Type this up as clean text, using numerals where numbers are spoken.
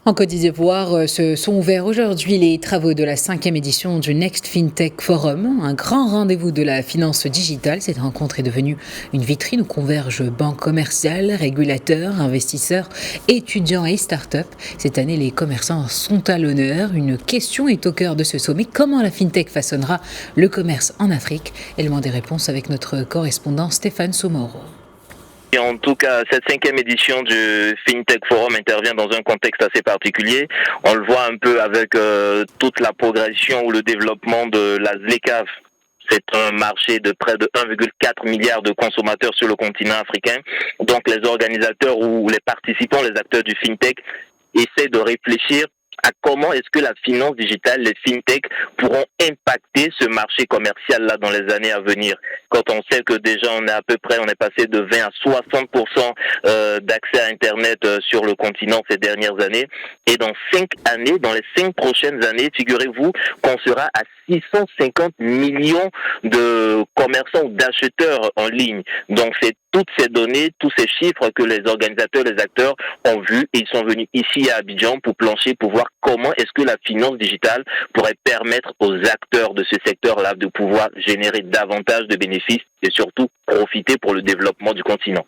En Côte d'Ivoire, se sont ouverts aujourd'hui les travaux de la 5e édition du Next FinTech Forum, un grand rendez-vous de la finance digitale. Cette rencontre est devenue une vitrine où convergent banques commerciales, régulateurs, investisseurs, étudiants et start-up. Cette année, les commerçants sont à l'honneur. Une question est au cœur de ce sommet. Comment la FinTech façonnera le commerce en Afrique? Élément des réponses avec notre correspondant Stéphane Somoro. Et en tout cas, cette 5e édition du FinTech Forum intervient dans un contexte assez particulier. On le voit un peu avec toute la progression ou le développement de la ZLECAf. C'est un marché de près de 1,4 milliard de consommateurs sur le continent africain. Donc les organisateurs ou les participants, les acteurs du FinTech essaient de réfléchir à comment est-ce que la finance digitale, les fintech, pourront impacter ce marché commercial-là dans les années à venir. Quand on sait que déjà on est passé de 20 à 60% d'accès à Internet sur le continent ces dernières années. Et dans 5 années, dans les 5 prochaines années, figurez-vous qu'on sera à 650 millions de commerçants ou d'acheteurs en ligne. Donc c'est toutes ces données, tous ces chiffres que les organisateurs, les acteurs ont vus et ils sont venus ici à Abidjan pour plancher, pour voir comment est-ce que la finance digitale pourrait permettre aux acteurs de ce secteur-là de pouvoir générer davantage de bénéfices et surtout profiter pour le développement du continent.